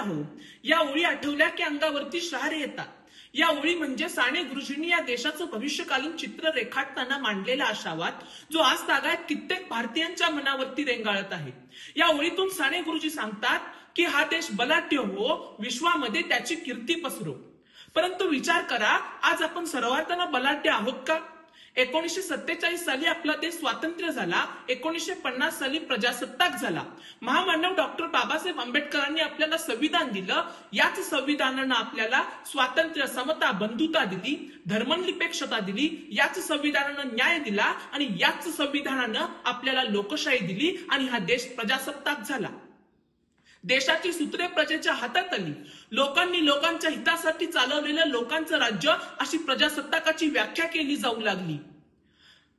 राहो या ओळी आठवल्या की अंगावरती शहारे येतात. या ओळी म्हणजे साने गुरुजींनी या देशाचं भविष्यकालीन चित्र रेखाटताना मांडलेला आशावाद, जो आज तागायत कित्येक भारतीयांच्या मनावरती रेंगाळत आहे. या ओळीतून साने गुरुजी सांगतात की हा देश बलाढ्य हो, विश्वामध्ये त्याची कीर्ती पसरो. परंतु विचार करा, आज आपण सर्वार्थानं बलाढ्य आहोत का? 1947 साली आपला देश स्वातंत्र्य झाला. 1950 साली प्रजासत्ताक झाला. महामानव डॉक्टर बाबासाहेब आंबेडकरांनी आपल्याला संविधान दिलं. याच संविधानानं आपल्याला स्वातंत्र्य, समता, बंधुता दिली, धर्मनिरपेक्षता दिली. याच संविधानानं न्याय दिला आणि याच संविधानानं आपल्याला लोकशाही दिली आणि हा देश प्रजासत्ताक झाला. देशाची सूत्रे प्रजेच्या हातात आली. लोकांनी लोकांच्या हितासाठी चालवलेलं लोकांचं राज्य अशी प्रजासत्ताकाची व्याख्या केली जाऊ लागली.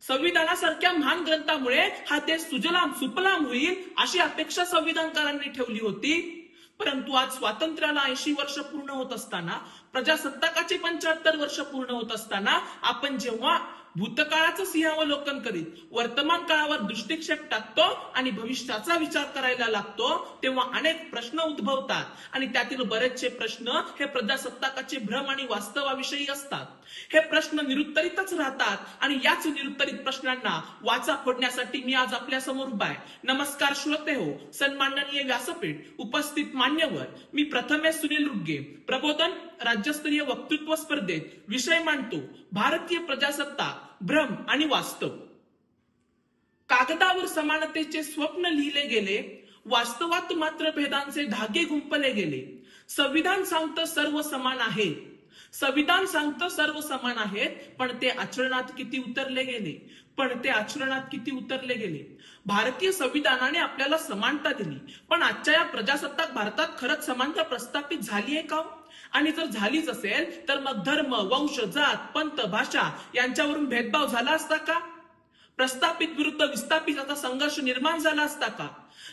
संविधानासारख्या महान ग्रंथामुळे हा देश सुजलाम सुफलाम होईल अशी अपेक्षा संविधानकारांनी ठेवली होती. परंतु आज स्वातंत्र्याला 80 वर्ष पूर्ण होत असताना, प्रजासत्ताकाचे 75 वर्ष पूर्ण होत असताना, आपण जेव्हा भूतकाळाचं सिंहावलोकन करीत वर्तमान काळावर दृष्टिक्षेप टाकतो आणि भविष्याचा विचार करायला लागतो, तेव्हा अनेक प्रश्न उद्भवतात आणि त्यातील बरेचसे प्रश्न हे प्रजासत्ताकाचे भ्रम आणि वास्तवाविषयी असतात. हे प्रश्न निरुत्तरितच राहतात आणि याच निरुत्तरित प्रश्नांना वाचा फोडण्यासाठी मी आज आपल्या समोर उभा आहे. नमस्कार श्रोते हो, सन्माननीय व्यासपीठ, उपस्थित मान्यवर, मी प्रथमेश सुनील रुग्गे, प्रबोधन राज्यस्तरीय वक्तृत्व स्पर्धेत विषय मांडतो भारतीय प्रजासत्ताक, भ्रम आणि वास्तव. कागदावर समानतेचे स्वप्न लिहिले गेले, वास्तवात मात्र भेदांचे धागे गुंपले गेले. संविधान सांगतं सर्व समान आहे, संविधान सांगतं सर्व समान आहेत, पण ते आचरणात किती उतरले गेले, भारतीय संविधानाने आपल्याला समानता दिली, पण आजच्या या प्रजासत्ताक भारतात खरंच समानता प्रस्थापित झाली आहे का? आणि जर झालीच असेल तर मग धर्म, वंश, जात, पंथ, भाषा यांच्यावरून भेदभाव झाला असता का? प्रस्थापित विरुद्ध विस्थापिताचा संघर्ष निर्माण झाला असता का?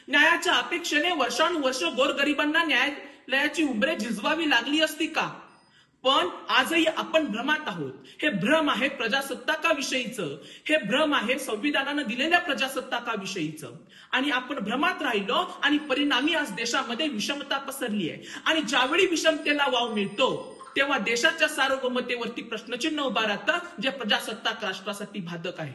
न्यायाच्या अपेक्षेने वर्षानुवर्ष गोरगरिबांना न्यायालयाची उंबरे झिजवावी लागली असती का? पण आजही आपण भ्रमात आहोत. हे भ्रम आहे प्रजासत्ताकाविषयीचं, हे भ्रम आहे संविधानानं दिलेल्या प्रजासत्ताकाविषयीचं, आणि आपण भ्रमात राहिलो आणि परिणामी आज देशामध्ये विषमता पसरली आहे. आणि ज्यावेळी विषमतेला वाव मिळतो तेव्हा देशाच्या सार्वभौमतेवरती प्रश्नचिन्ह उभा राहतं, जे प्रजासत्ताक राष्ट्रासाठी बाधक आहे.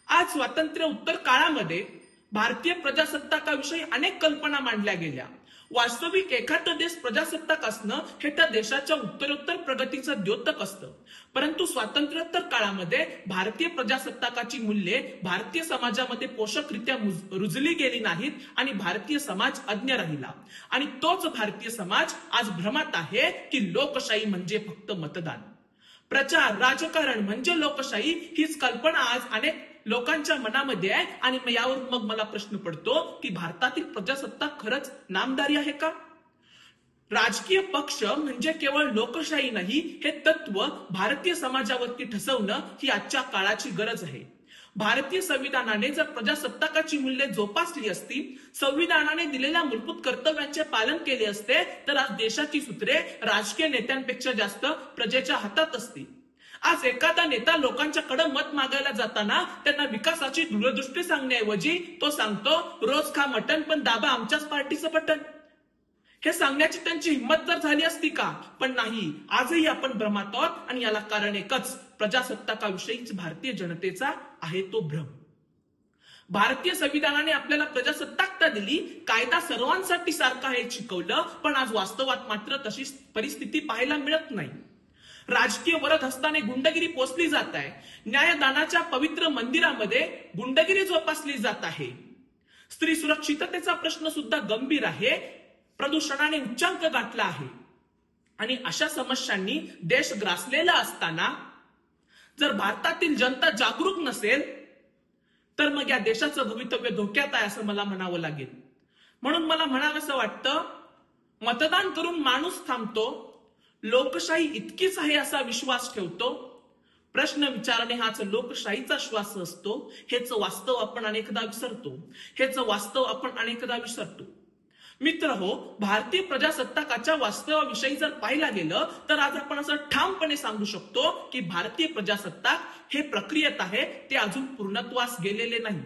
आज स्वातंत्र्य उत्तर काळामध्ये भारतीय प्रजासत्ताकाविषयी अनेक कल्पना मांडल्या गेल्या. वास्तविक एखादा देश प्रजासत्ताक असणं हे त्या देशाच्या उत्तरोत्तर प्रगतीचं द्योतक असतं. परंतु स्वातंत्र्योत्तर काळामध्ये भारतीय प्रजासत्ताकाची मूल्ये भारतीय समाजामध्ये पोषकरित्या रुजली गेली नाहीत आणि भारतीय समाज अज्ञ राहिला. आणि तोच भारतीय समाज आज भ्रमात आहे की लोकशाही म्हणजे फक्त मतदान, प्रचार, राजकारण म्हणजे लोकशाही, हीच कल्पना आज अनेक लोकांच्या मनामध्ये आहे. आणि यावरून मग मला प्रश्न पडतो की भारतातील प्रजासत्ताक खरंच नामधारी आहे का? राजकीय पक्ष म्हणजे केवळ लोकशाही नाही, हे तत्व भारतीय समाजावरती ठसवणं ही आजच्या काळाची गरज आहे. भारतीय संविधानाने जर प्रजासत्ताकाची मूल्ये जोपासली असती, संविधानाने दिलेल्या मूलभूत कर्तव्यांचे पालन केले असते, तर आज देशाची सूत्रे राजकीय नेत्यांपेक्षा जास्त प्रजेच्या हातात असती. आज एखादा नेता लोकांच्याकडे मत मागायला जाताना त्यांना विकासाची दूरदृष्टी सांगण्याऐवजी तो सांगतो, रोज खा मटण पण दाबा आमच्याच पार्टीचं बटन. हे सांगण्याची त्यांची हिंमत तर झाली असती का? पण नाही. आजही आपण भ्रमात आहोत आणि याला कारण एकच, प्रजासत्ताकाविषयीच भारतीय जनतेचा आहे तो भ्रम. भारतीय संविधानाने आपल्याला प्रजासत्ताकता दिली, कायदा सर्वांसाठी सारखा हे शिकवलं, पण आज वास्तवात मात्र तशी परिस्थिती पाहायला मिळत नाही. राजकीय वरद हस्ताने गुंडगिरी पोचली जात आहे. न्यायदानाच्या पवित्र मंदिरामध्ये गुंडगिरी जोपासली जात आहे. स्त्री सुरक्षिततेचा प्रश्न सुद्धा गंभीर आहे. प्रदूषणाने उच्चांक गाठला आहे. आणि अशा समस्यांनी देश ग्रासलेला असताना जर भारतातील जनता जागरूक नसेल तर मग या देशाचं भवितव्य धोक्यात आहे असं मला म्हणावं लागेल. म्हणून मला म्हणावंसं वाटतं, मतदान करून माणूस थांबतो, लोकशाही इतकीच आहे असा विश्वास ठेवतो, प्रश्न विचारणे हाच लोकशाहीचा श्वास असतो. हेच वास्तव आपण अनेकदा विसरतो. मित्र हो, भारतीय प्रजासत्ताकाच्या वास्तवाविषयी जर पाहायला गेलं तर आज आपण असं ठामपणे सांगू शकतो की भारतीय प्रजासत्ताक हे प्रक्रियेत आहे, ते अजून पूर्णत्वास गेलेले नाही.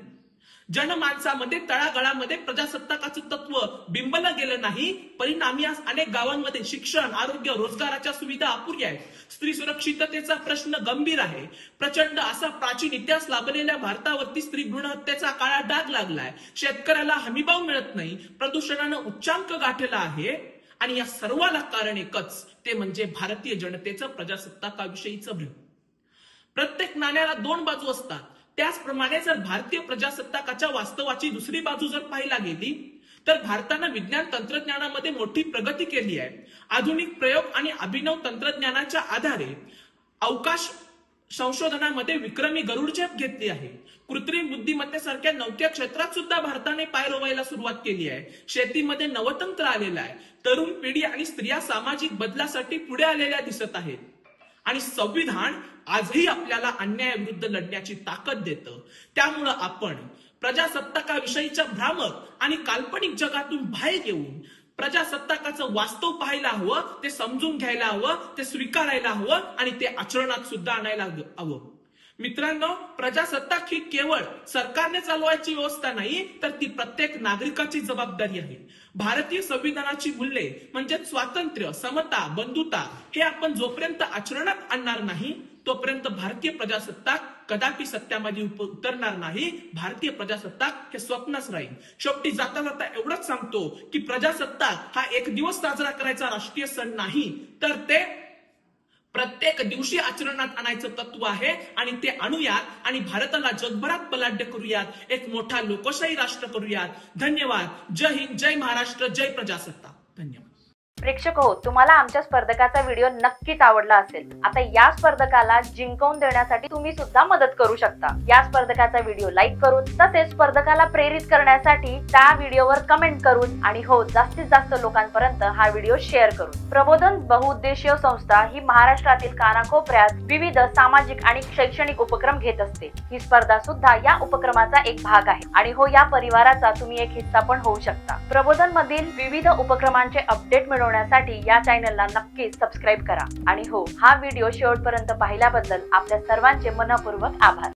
जनमानसामध्ये तळागाळामध्ये प्रजासत्ताकाचं तत्व बिंबलं गेलं नाही. परिणामी आज अनेक गावांमध्ये शिक्षण, आरोग्य, रोजगाराच्या सुविधा अपुऱ्या आहेत. स्त्री सुरक्षिततेचा प्रश्न गंभीर आहे. प्रचंड असा प्राचीन इतिहास लाभलेल्या भारतावरती स्त्री भ्रूण हत्येचा काळा डाग लागलाय. शेतकऱ्याला हमीभाव मिळत नाही. प्रदूषणानं उच्चांक गाठला आहे. आणि या सर्वाला कारण एकच, ते म्हणजे भारतीय जनतेचं प्रजासत्ताकाविषयीचं भ्रम. प्रत्येक नाण्याला दोन बाजू असतात. त्याचप्रमाणे जर भारतीय प्रजासत्ताकाच्या वास्तवाची दुसरी बाजू जर पाहायला गेली तर भारतानं विज्ञान तंत्रज्ञानामध्ये मोठी प्रगती केली आहे. आधुनिक प्रयोग आणि अभिनव तंत्रज्ञानाच्या आधारे अवकाश संशोधनामध्ये विक्रमी गरुडझेप घेतली आहे. कृत्रिम बुद्धिमत्तेसारख्या नवख्या क्षेत्रात सुद्धा भारताने पाय रोवायला सुरुवात केली आहे. शेतीमध्ये नवतंत्र आलेलं आहे. तरुण पिढी आणि स्त्रिया सामाजिक बदलासाठी पुढे आलेल्या दिसत आहेत. आणि संविधान आजही आपल्याला अन्यायाविरुद्ध लढण्याची ताकद देतं. त्यामुळं आपण प्रजासत्ताकाविषयीच्या भ्रामक आणि काल्पनिक जगातून बाहेर येऊन प्रजासत्ताकाचं वास्तव पाहायला हवं, ते समजून घ्यायला हवं, ते स्वीकारायला हवं आणि ते आचरणात सुद्धा आणायला हवं. मित्रांनो, प्रजासत्ताक ही केवळ सरकारने चालवायची व्यवस्था नाही, तर ती प्रत्येक नागरिकाची जबाबदारी आहे. भारतीय संविधानाची मूल्ये म्हणजे स्वातंत्र्य, समता, बंधुता हे आपण जोपर्यंत आचरणात आणणार नाही तोपर्यंत भारतीय प्रजासत्ताक कदापि सत्यामध्ये उतरणार नाही. भारतीय प्रजासत्ताक हे स्वप्नच राहील. शेवटी जाता जाता एवढंच सांगतो की प्रजासत्ताक हा एक दिवस साजरा करायचा राष्ट्रीय सण नाही, तर ते प्रत्येक दिवशी आचरणात आणायचं तत्व आहे. आणि ते आणूयात आणि भारताला जगभरात बलाढ्य करूयात. एक मोठा लोकशाही राष्ट्र करूयात. धन्यवाद. जय हिंद, जय महाराष्ट्र, जय प्रजासत्ताक. धन्यवाद. प्रेक्षक हो, तुम्हाला आमच्या स्पर्धकाचा व्हिडिओ नक्कीच आवडला असेल. आता या स्पर्धकाला जिंकवून देण्यासाठी तुम्ही सुद्धा मदत करू शकता. या स्पर्धकाचा व्हिडिओ लाईक करून, तसेच स्पर्धकाला प्रेरित करण्यासाठी त्या व्हिडिओवर कमेंट करून आणि हो, जास्तीत जास्त लोकांपर्यंत हा व्हिडिओ शेअर करून. प्रबोधन बहुउद्देशीय संस्था ही महाराष्ट्रातील कानाकोपऱ्यात विविध सामाजिक आणि शैक्षणिक उपक्रम घेत असते. ही स्पर्धा सुद्धा या उपक्रमाचा एक भाग आहे. आणि हो, या परिवाराचा तुम्ही एक हिस्सा पण होऊ शकता. प्रबोधन मधील विविध उपक्रमांचे अपडेट मिळवण्यासाठी या चॅनलला नक्कीच सबस्क्राईब करा. आणि हो, हा व्हिडिओ शेवटपर्यंत पाहिल्याबद्दल आपल्या सर्वांचे मनपूर्वक आभार.